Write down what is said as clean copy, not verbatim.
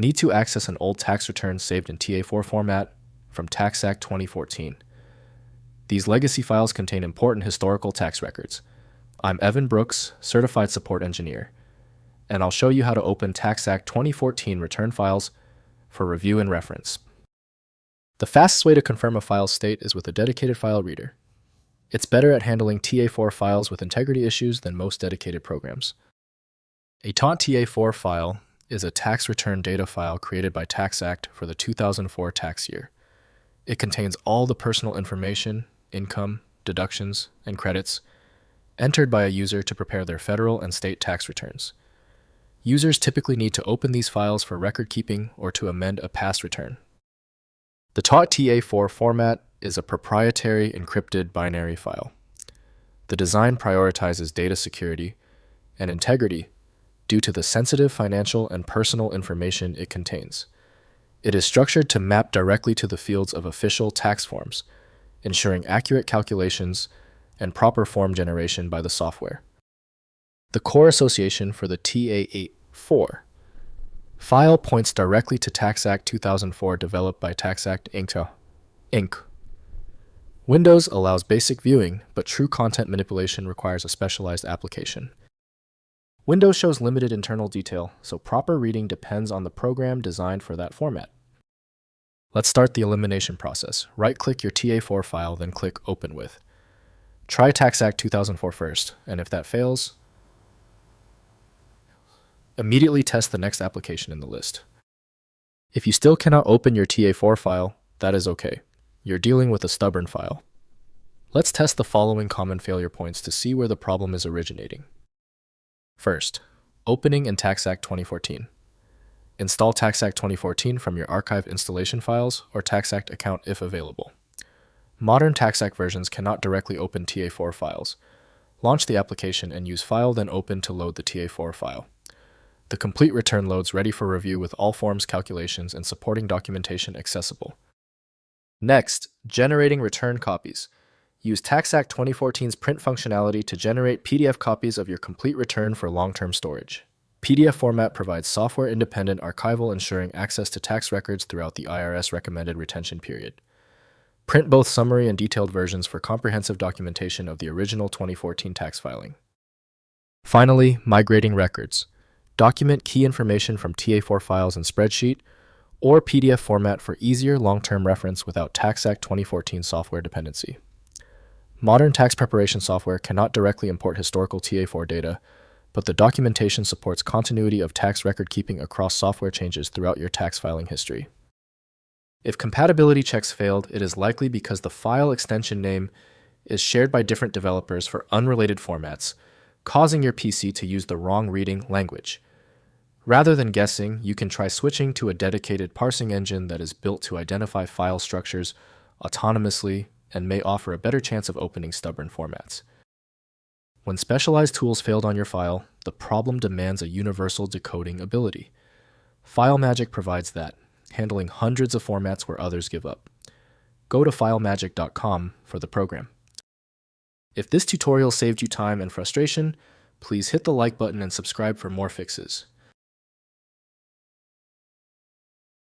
Need to access an old tax return saved in TA4 format from TaxAct 2014. These legacy files contain important historical tax records. I'm Evan Brooks, Certified Support Engineer, and I'll show you how to open TaxAct 2014 return files for review and reference. The fastest way to confirm a file's state is with a dedicated file reader. It's better at handling TA4 files with integrity issues than most dedicated programs. A TA4 file is a tax return data file created by TaxAct for the 2004 tax year. It contains all the personal information, income, deductions, and credits entered by a user to prepare their federal and state tax returns. Users typically need to open these files for record keeping or to amend a past return. The TA4 format is a proprietary encrypted binary file. The design prioritizes data security and integrity due to the sensitive financial and personal information it contains. It is structured to map directly to the fields of official tax forms, ensuring accurate calculations and proper form generation by the software. The core association for the TA4 file points directly to TaxAct 2004 developed by TaxAct Inc. Windows allows basic viewing, but true content manipulation requires a specialized application. Windows shows limited internal detail, so proper reading depends on the program designed for that format. Let's start the elimination process. Right-click your TA4 file, then click Open With. Try TaxAct 2004 first, and if that fails, immediately test the next application in the list. If you still cannot open your TA4 file, that is okay. You're dealing with a stubborn file. Let's test the following common failure points to see where the problem is originating. First, opening in TaxAct 2014. Install TaxAct 2014 from your archive installation files or TaxAct account if available. Modern TaxAct versions cannot directly open TA4 files. Launch the application and use File then Open to load the TA4 file. The complete return loads ready for review with all forms, calculations, and supporting documentation accessible. Next, generating return copies. Use TaxAct 2014's print functionality to generate PDF copies of your complete return for long-term storage. PDF format provides software-independent archival ensuring access to tax records throughout the IRS recommended retention period. Print both summary and detailed versions for comprehensive documentation of the original 2014 tax filing. Finally, migrating records. Document key information from TA4 files in spreadsheet or PDF format for easier long-term reference without TaxAct 2014 software dependency. Modern tax preparation software cannot directly import historical TA4 data, but the documentation supports continuity of tax record keeping across software changes throughout your tax filing history. If compatibility checks failed, it is likely because the file extension name is shared by different developers for unrelated formats, causing your PC to use the wrong reading language. Rather than guessing, you can try switching to a dedicated parsing engine that is built to identify file structures autonomously and may offer a better chance of opening stubborn formats. When specialized tools failed on your file, the problem demands a universal decoding ability. FileMagick provides that, handling hundreds of formats where others give up. Go to filemagick.com for the program. If this tutorial saved you time and frustration, please hit the like button and subscribe for more fixes.